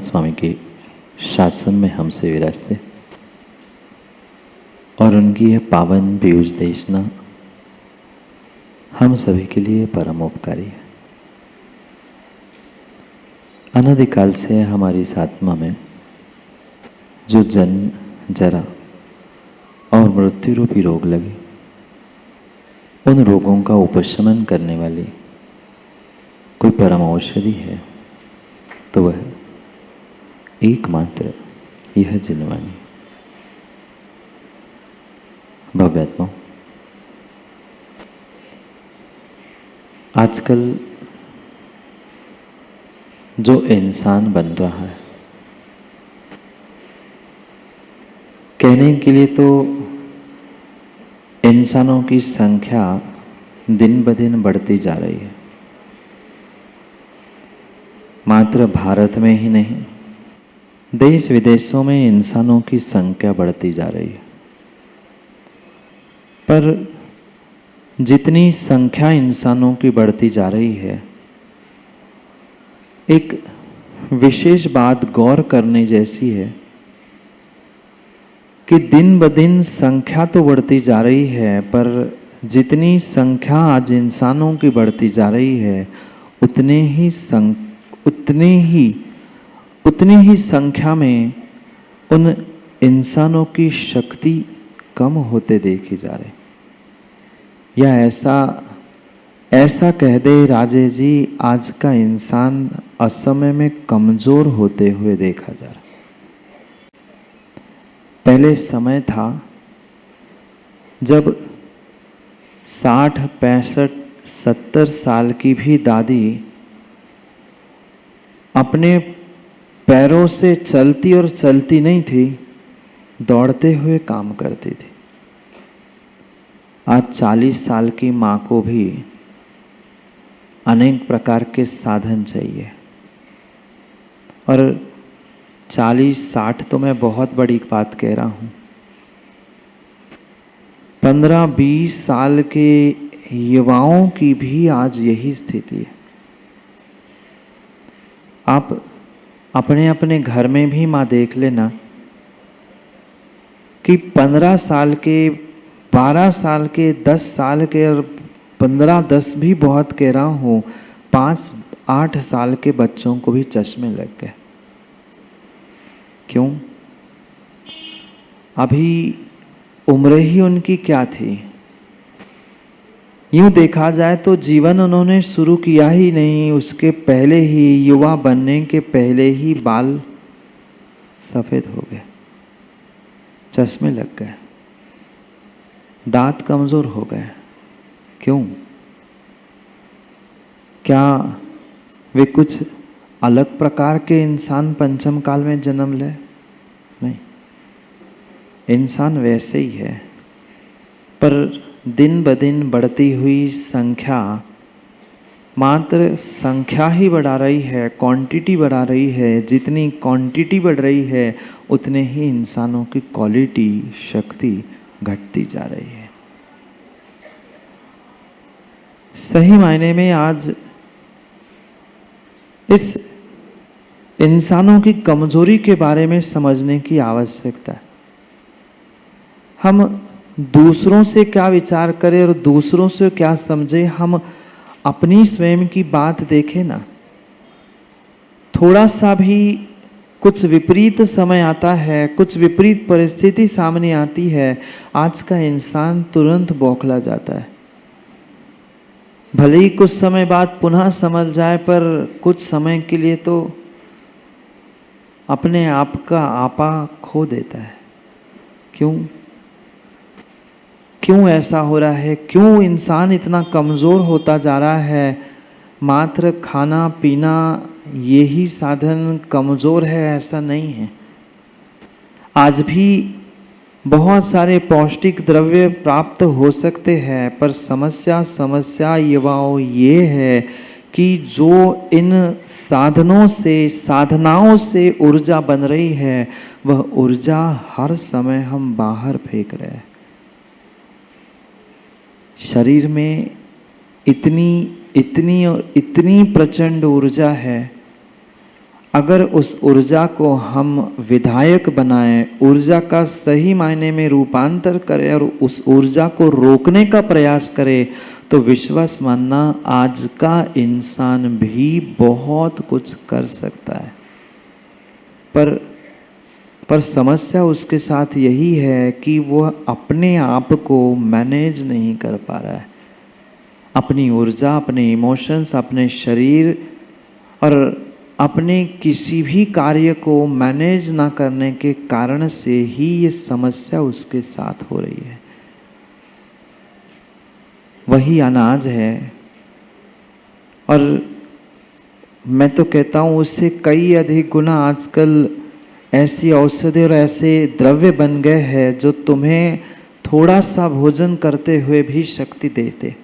नित्यानंद स्वामी के शासन में हमसे विराजते और उनकी यह पावन पीयूष देशना हम सभी के लिए परम उपकारी है। अनादिकाल से हमारी इस आत्मा में जो जन्म, जरा और मृत्यु रूपी रोग लगे, उन रोगों का उपशमन करने वाली कोई परम औषधि है तो वह एकमात्र यह जिनवाणी। भव्यात्मा, आजकल जो इंसान बन रहा है, कहने के लिए तो इंसानों की संख्या दिन ब दिन बढ़ती जा रही है। मात्र भारत में ही नहीं, देश विदेशों में इंसानों की संख्या बढ़ती जा रही है। पर जितनी संख्या इंसानों की बढ़ती जा रही है, एक विशेष बात गौर करने जैसी है कि दिन ब दिन संख्या तो बढ़ती जा रही है, पर जितनी संख्या आज इंसानों की बढ़ती जा रही है, उतनी ही संख्या में उन इंसानों की शक्ति कम होते देखी जा रही। या ऐसा कह दे राजेश जी, आज का इंसान असमय में कमजोर होते हुए देखा जा रहा। पहले समय था जब 60, 65, 70 साल की भी दादी अपने पैरों से चलती और चलती नहीं थी, दौड़ते हुए काम करती थी। आज 40 साल की माँ को भी अनेक प्रकार के साधन चाहिए। और 40-60 तो मैं बहुत बड़ी बात कह रहा हूँ, 15-20 साल के युवाओं की भी आज यही स्थिति है। आप अपने अपने घर में भी माँ देख लेना कि 15 साल के, 12 साल के, 10 साल के और 15-10 भी बहुत कह रहा हूँ, 5-8 साल के बच्चों को भी चश्मे लग गए। क्यों? अभी उम्र ही उनकी क्या थी? यूं देखा जाए तो जीवन उन्होंने शुरू किया ही नहीं, उसके पहले ही, युवा बनने के पहले ही बाल सफेद हो गए, चश्मे लग गए, दांत कमजोर हो गए। क्यों? क्या वे कुछ अलग प्रकार के इंसान पंचम काल में जन्म ले? नहीं, इंसान वैसे ही है, पर दिन ब दिन बढ़ती हुई संख्या मात्र संख्या ही बढ़ा रही है, क्वांटिटी बढ़ा रही है। जितनी क्वांटिटी बढ़ रही है, उतने ही इंसानों की क्वालिटी, शक्ति घटती जा रही है। सही मायने में आज इस इंसानों की कमजोरी के बारे में समझने की आवश्यकता है। हम दूसरों से क्या विचार करें और दूसरों से क्या समझे, हम अपनी स्वयं की बात देखें ना। थोड़ा सा भी कुछ विपरीत समय आता है, कुछ विपरीत परिस्थिति सामने आती है, आज का इंसान तुरंत बौखला जाता है। भले ही कुछ समय बाद पुनः समझ जाए, पर कुछ समय के लिए तो अपने आप का आपा खो देता है। क्यों ऐसा हो रहा है? क्यों इंसान इतना कमजोर होता जा रहा है? मात्र खाना पीना यही साधन कमजोर है ऐसा नहीं है। आज भी बहुत सारे पौष्टिक द्रव्य प्राप्त हो सकते हैं, पर समस्या युवाओं ये है कि जो इन साधनों से, साधनाओं से ऊर्जा बन रही है, वह ऊर्जा हर समय हम बाहर फेंक रहे हैं। शरीर में इतनी प्रचंड ऊर्जा है, अगर उस ऊर्जा को हम विधायक बनाएं, ऊर्जा का सही मायने में रूपांतर करें और उस ऊर्जा को रोकने का प्रयास करें, तो विश्वास मानना आज का इंसान भी बहुत कुछ कर सकता है। पर समस्या उसके साथ यही है कि वह अपने आप को मैनेज नहीं कर पा रहा है। अपनी ऊर्जा, अपने इमोशंस, अपने शरीर और अपने किसी भी कार्य को मैनेज ना करने के कारण से ही ये समस्या उसके साथ हो रही है। वही अनाज है और मैं तो कहता हूँ उससे कई अधिक गुना आजकल ऐसी औषधि और ऐसे द्रव्य बन गए हैं जो तुम्हें थोड़ा सा भोजन करते हुए भी शक्ति देते।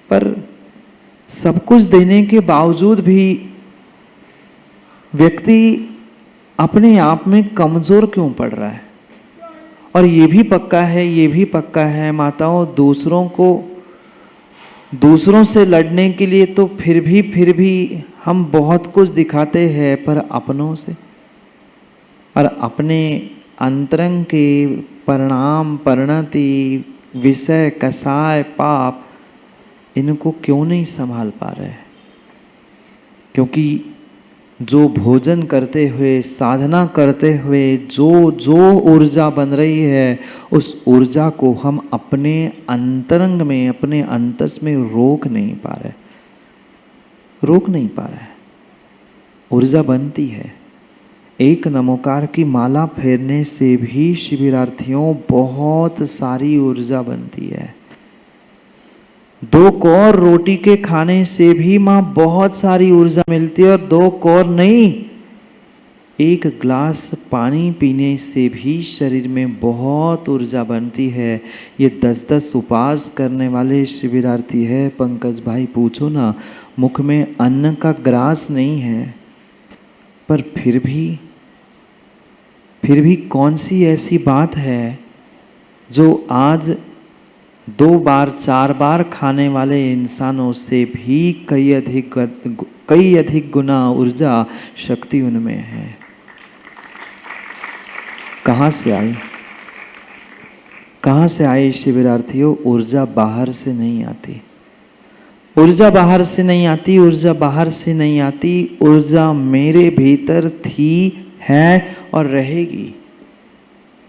पर सब कुछ देने के बावजूद भी व्यक्ति अपने आप में कमजोर क्यों पड़ रहा है? और ये भी पक्का है माताओं, दूसरों से लड़ने के लिए तो फिर भी हम बहुत कुछ दिखाते हैं, पर अपनों से और अपने अंतरंग के परिणाम, परिणति, विषय, कसाय, पाप, इनको क्यों नहीं संभाल पा रहे? क्योंकि जो भोजन करते हुए, साधना करते हुए जो ऊर्जा बन रही है, उस ऊर्जा को हम अपने अंतरंग में, अपने अंतस में रोक नहीं पा रहे। ऊर्जा बनती है। एक नमोकार की माला फेरने से भी शिविरार्थियों बहुत सारी ऊर्जा बनती है। 2 कौर रोटी के खाने से भी मां बहुत सारी ऊर्जा मिलती है। और 2 कौर नहीं, 1 ग्लास पानी पीने से भी शरीर में बहुत ऊर्जा बनती है। ये 10-10 उपवास करने वाले शिविरार्थी है पंकज भाई, पूछो ना, मुख में अन्न का ग्रास नहीं है, पर फिर भी कौन सी ऐसी बात है जो आज 2 बार 4 बार खाने वाले इंसानों से भी कई अधिक गुना ऊर्जा, शक्ति उनमें है? कहाँ से आई शिविरार्थियों? ऊर्जा बाहर से नहीं आती। ऊर्जा मेरे भीतर थी, है और रहेगी।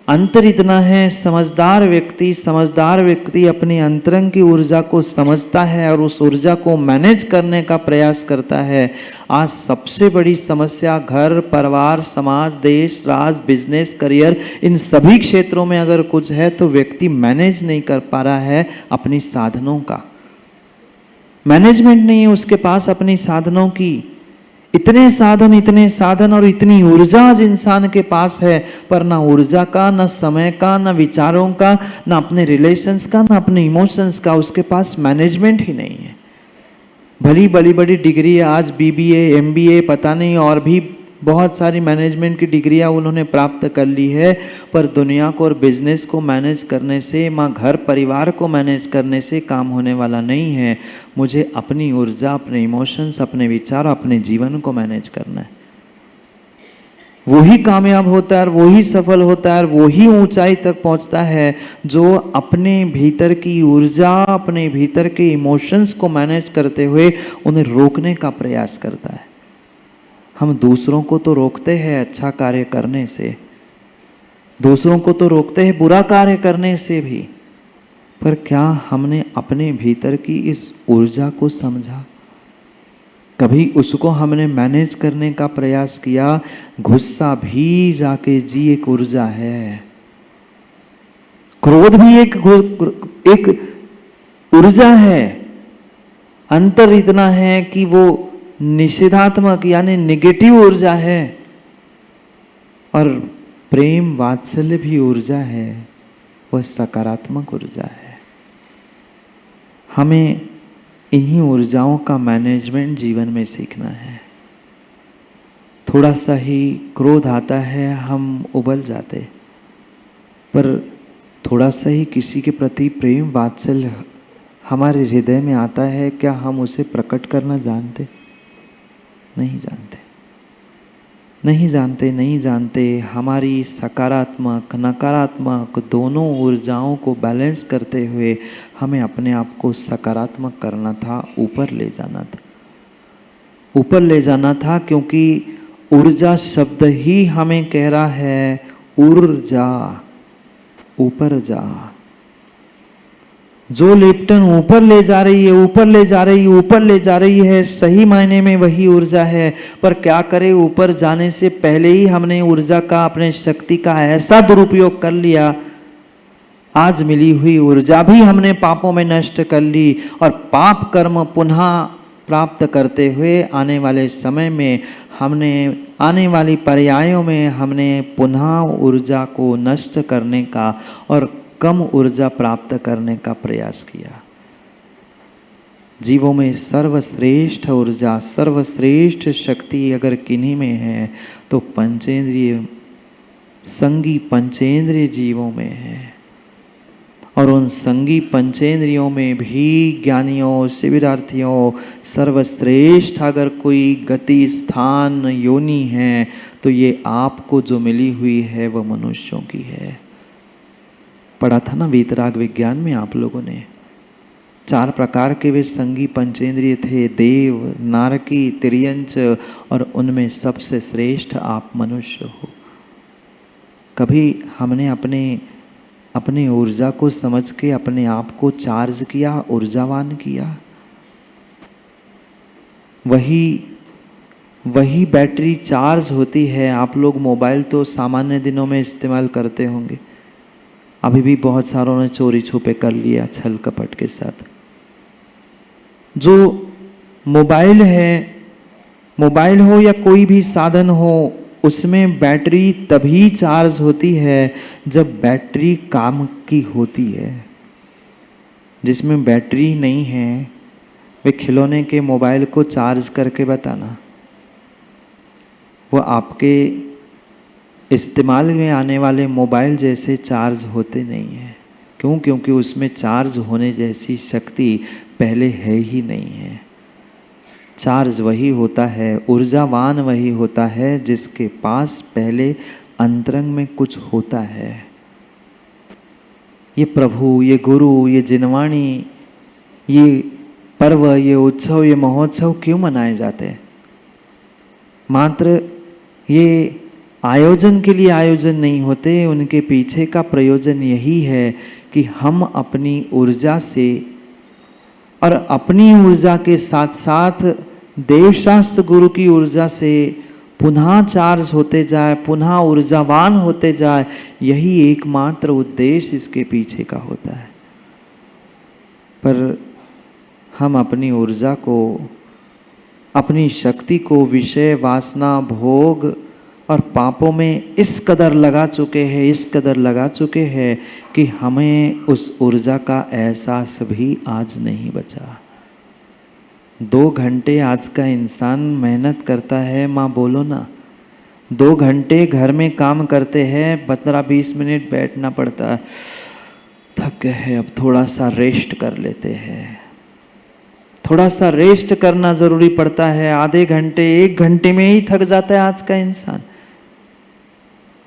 अंतर इतना है, समझदार व्यक्ति अपनी अंतरंग की ऊर्जा को समझता है और उस ऊर्जा को मैनेज करने का प्रयास करता है। आज सबसे बड़ी समस्या घर, परिवार, समाज, देश, राज, बिजनेस, करियर, इन सभी क्षेत्रों में अगर कुछ है तो व्यक्ति मैनेज नहीं कर पा रहा है अपनी साधनों का। मैनेजमेंट नहीं है उसके पास अपनी साधनों की। इतने साधन और इतनी ऊर्जा आज इंसान के पास है, पर ना ऊर्जा का, ना समय का, ना विचारों का, ना अपने रिलेशंस का, ना अपने इमोशंस का, उसके पास मैनेजमेंट ही नहीं है। भली बड़ी डिग्री आज BBA, MBA, पता नहीं और भी बहुत सारी मैनेजमेंट की डिग्रियां उन्होंने प्राप्त कर ली है, पर दुनिया को और बिजनेस को मैनेज करने से, माँ घर परिवार को मैनेज करने से काम होने वाला नहीं है। मुझे अपनी ऊर्जा, अपने इमोशंस, अपने विचार, अपने जीवन को मैनेज करना है। वही कामयाब होता है और वही सफल होता है और वही ऊंचाई तक पहुंचता है जो अपने भीतर की ऊर्जा, अपने भीतर के इमोशंस को मैनेज करते हुए उन्हें रोकने का प्रयास करता है। हम दूसरों को तो रोकते हैं अच्छा कार्य करने से, दूसरों को तो रोकते हैं बुरा कार्य करने से भी, पर क्या हमने अपने भीतर की इस ऊर्जा को समझा? कभी उसको हमने मैनेज करने का प्रयास किया? गुस्सा भी राकेश जी एक ऊर्जा है, क्रोध भी एक ऊर्जा है। अंतर इतना है कि वो निषेधात्मक यानी नेगेटिव ऊर्जा है, और प्रेम वात्सल्य भी ऊर्जा है, वह सकारात्मक ऊर्जा है। हमें इन्हीं ऊर्जाओं का मैनेजमेंट जीवन में सीखना है। थोड़ा सा ही क्रोध आता है हम उबल जाते, पर थोड़ा सा ही किसी के प्रति प्रेम वात्सल्य हमारे हृदय में आता है, क्या हम उसे प्रकट करना जानते? नहीं जानते, नहीं जानते, नहीं जानते। हमारी सकारात्मक नकारात्मक दोनों ऊर्जाओं को बैलेंस करते हुए हमें अपने आप को सकारात्मक करना था, ऊपर ले जाना था, ऊपर ले जाना था। क्योंकि ऊर्जा शब्द ही हमें कह रहा है ऊर्जा, ऊपर जा। जो लिप्टन ऊपर ले जा रही है, ऊपर ले जा रही है, ऊपर ले जा रही है, सही मायने में वही ऊर्जा है। पर क्या करे, ऊपर जाने से पहले ही हमने ऊर्जा का, अपने शक्ति का ऐसा दुरुपयोग कर लिया, आज मिली हुई ऊर्जा भी हमने पापों में नष्ट कर ली। और पाप कर्म पुनः प्राप्त करते हुए आने वाले समय में हमने, आने वाली पर्यायों में हमने पुनः ऊर्जा को नष्ट करने का और कम ऊर्जा प्राप्त करने का प्रयास किया। जीवों में सर्वश्रेष्ठ ऊर्जा, सर्वश्रेष्ठ शक्ति अगर किन्हीं में है तो पंचेंद्रिय, संगी पंचेंद्रिय जीवों में है। और उन संगी पंचेंद्रियों में भी ज्ञानियों, शिविरार्थियों, सर्वश्रेष्ठ अगर कोई गति, स्थान, योनि है तो ये आपको जो मिली हुई है वह मनुष्यों की है। पढ़ा था ना वीतराग विज्ञान में आप लोगों ने, 4 प्रकार के वे संगी पंचेंद्रिय थे, देव, नारकी, तिर्यंच, और उनमें सबसे श्रेष्ठ आप मनुष्य हो। कभी हमने अपनी ऊर्जा को समझ के अपने आप को चार्ज किया, ऊर्जावान किया? वही बैटरी चार्ज होती है। आप लोग मोबाइल तो सामान्य दिनों में इस्तेमाल करते होंगे, अभी भी बहुत सारों ने चोरी छुपे कर लिया छल कपट के साथ। जो मोबाइल है, मोबाइल हो या कोई भी साधन हो, उसमें बैटरी तभी चार्ज होती है जब बैटरी काम की होती है। जिसमें बैटरी नहीं है वे खिलौने के मोबाइल को चार्ज करके बताना, वो आपके इस्तेमाल में आने वाले मोबाइल जैसे चार्ज होते नहीं हैं। क्यों? क्योंकि उसमें चार्ज होने जैसी शक्ति पहले है ही नहीं है। चार्ज वही होता है, ऊर्जावान वही होता है जिसके पास पहले अंतरंग में कुछ होता है। ये प्रभु, ये गुरु, ये जिनवाणी, ये पर्व, ये उत्सव, ये महोत्सव क्यों मनाए जाते हैं? मात्र ये आयोजन के लिए आयोजन नहीं होते, उनके पीछे का प्रयोजन यही है कि हम अपनी ऊर्जा से और अपनी ऊर्जा के साथ साथ देवशास्त्र गुरु की ऊर्जा से पुनः चार्ज होते जाए, पुनः ऊर्जावान होते जाए। यही एकमात्र उद्देश्य इसके पीछे का होता है। पर हम अपनी ऊर्जा को, अपनी शक्ति को विषय, वासना, भोग और पापों में इस कदर लगा चुके हैं, इस कदर लगा चुके हैं कि हमें उस ऊर्जा का एहसास भी आज नहीं बचा। 2 घंटे आज का इंसान मेहनत करता है, माँ बोलो ना, 2 घंटे घर में काम करते हैं, 15-20 मिनट बैठना पड़ता है, थक गए हैं, अब थोड़ा सा रेस्ट कर लेते हैं। थोड़ा सा रेस्ट करना जरूरी पड़ता है, आधे घंटे 1 घंटे में ही थक जाता है आज का इंसान।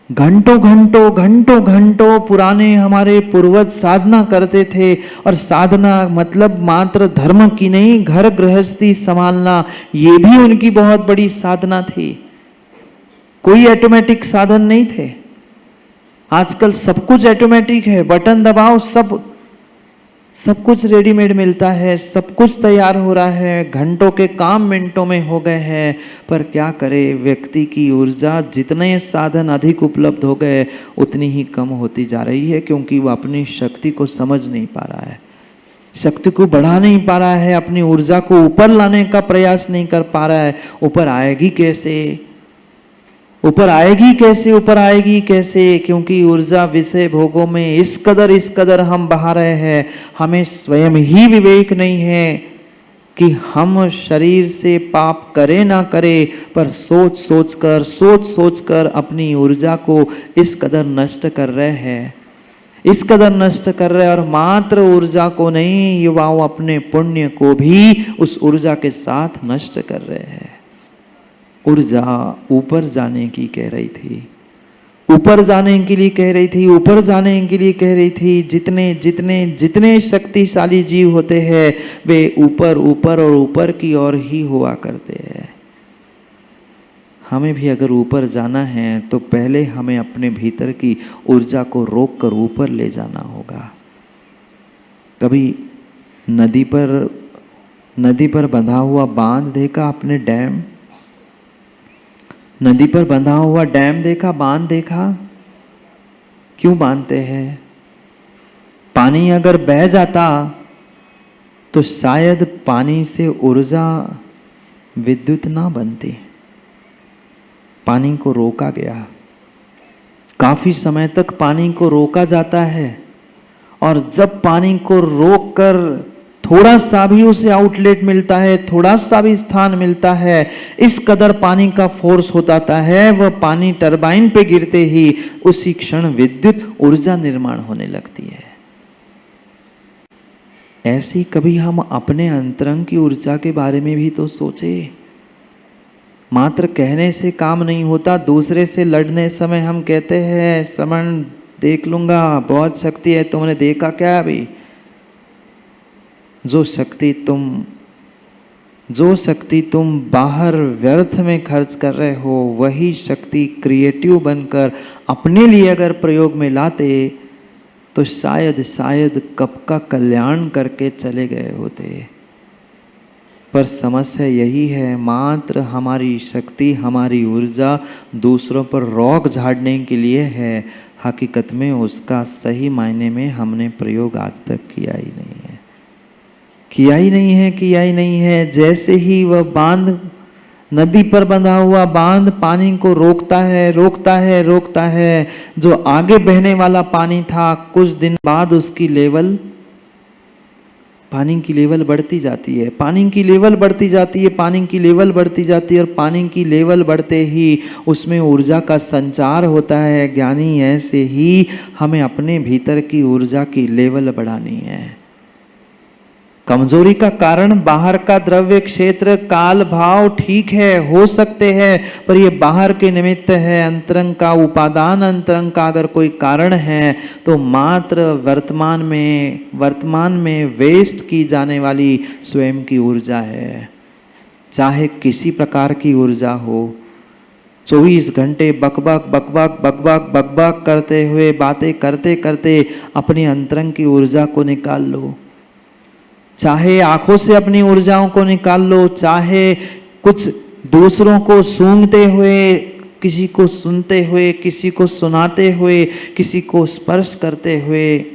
घंटों पुराने हमारे पूर्वज साधना करते थे, और साधना मतलब मात्र धर्म की नहीं, घर गृहस्थी संभालना ये भी उनकी बहुत बड़ी साधना थी। कोई ऑटोमेटिक साधन नहीं थे। आजकल सब कुछ ऑटोमेटिक है, बटन दबाओ सब कुछ रेडीमेड मिलता है, सब कुछ तैयार हो रहा है, घंटों के काम मिनटों में हो गए हैं। पर क्या करे, व्यक्ति की ऊर्जा, जितने साधन अधिक उपलब्ध हो गए उतनी ही कम होती जा रही है, क्योंकि वो अपनी शक्ति को समझ नहीं पा रहा है, शक्ति को बढ़ा नहीं पा रहा है, अपनी ऊर्जा को ऊपर लाने का प्रयास नहीं कर पा रहा है। ऊपर आएगी कैसे, ऊपर आएगी कैसे? क्योंकि ऊर्जा विषय भोगों में इस कदर हम बहा रहे हैं, हमें स्वयं ही विवेक नहीं है कि हम शरीर से पाप करे ना करे, पर सोच सोच कर अपनी ऊर्जा को इस कदर नष्ट कर रहे हैं, इस कदर नष्ट कर रहे हैं। और मात्र ऊर्जा को नहीं, युवाओं अपने पुण्य को भी उस ऊर्जा के साथ नष्ट कर रहे हैं। ऊर्जा ऊपर जाने की कह रही थी, ऊपर जाने के लिए कह रही थी, ऊपर जाने के लिए कह रही थी। जितने जितने जितने शक्तिशाली जीव होते हैं वे ऊपर ऊपर और ऊपर की ओर ही हुआ करते हैं। हमें भी अगर ऊपर जाना है तो पहले हमें अपने भीतर की ऊर्जा को रोक कर ऊपर ले जाना होगा। कभी नदी पर बंधा हुआ बांध देखा आपने? डैम, नदी पर बंधा हुआ डैम देखा, बांध देखा? क्यों बांधते हैं? पानी अगर बह जाता तो शायद पानी से ऊर्जा विद्युत ना बनती। पानी को रोका गया, काफी समय तक पानी को रोका जाता है, और जब पानी को रोककर थोड़ा सा भी उसे आउटलेट मिलता है, थोड़ा सा भी स्थान मिलता है, इस कदर पानी का फोर्स हो जाता है, वह पानी टरबाइन पे गिरते ही उसी क्षण विद्युत ऊर्जा निर्माण होने लगती है। ऐसी कभी हम अपने अंतरंग की ऊर्जा के बारे में भी तो सोचे। मात्र कहने से काम नहीं होता। दूसरे से लड़ने समय हम कहते हैं श्रवण देख लूंगा, बहुत शक्ति है, तुमने देखा क्या? अभी जो शक्ति तुम बाहर व्यर्थ में खर्च कर रहे हो, वही शक्ति क्रिएटिव बनकर अपने लिए अगर प्रयोग में लाते तो शायद कब का कल्याण करके चले गए होते। पर समस्या यही है, मात्र हमारी शक्ति, हमारी ऊर्जा दूसरों पर रौक झाड़ने के लिए है। हकीकत में उसका सही मायने में हमने प्रयोग आज तक किया ही नहीं है। जैसे ही वह बांध, नदी पर बंधा हुआ बांध पानी को रोकता है, जो आगे बहने वाला पानी था, कुछ दिन बाद उसकी लेवल, पानी की लेवल बढ़ती जाती है, पानी की लेवल बढ़ती जाती है, और पानी की लेवल बढ़ते ही उसमें ऊर्जा का संचार होता है। ज्ञानी, ऐसे ही हमें अपने भीतर की ऊर्जा की लेवल बढ़ानी है। कमजोरी का कारण बाहर का द्रव्य क्षेत्र, काल, भाव ठीक है, हो सकते हैं, पर ये बाहर के निमित्त है। अंतरंग का उपादान, अंतरंग का अगर कोई कारण है तो मात्र वर्तमान में वेस्ट की जाने वाली स्वयं की ऊर्जा है। चाहे किसी प्रकार की ऊर्जा हो, 24 घंटे बकबक करते हुए, बातें करते करते अपनी अंतरंग की ऊर्जा को निकाल लो। चाहे आंखों से अपनी ऊर्जाओं को निकाल लो, चाहे कुछ दूसरों को सूंघते हुए, किसी को सुनते हुए, किसी को सुनाते हुए, किसी को स्पर्श करते हुए,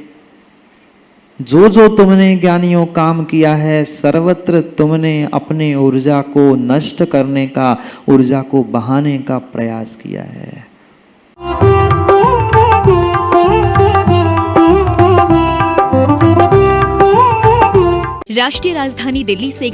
जो तुमने ज्ञानियों काम किया है, सर्वत्र तुमने अपने ऊर्जा को नष्ट करने का, ऊर्जा को बहाने का प्रयास किया है। राष्ट्रीय राजधानी दिल्ली से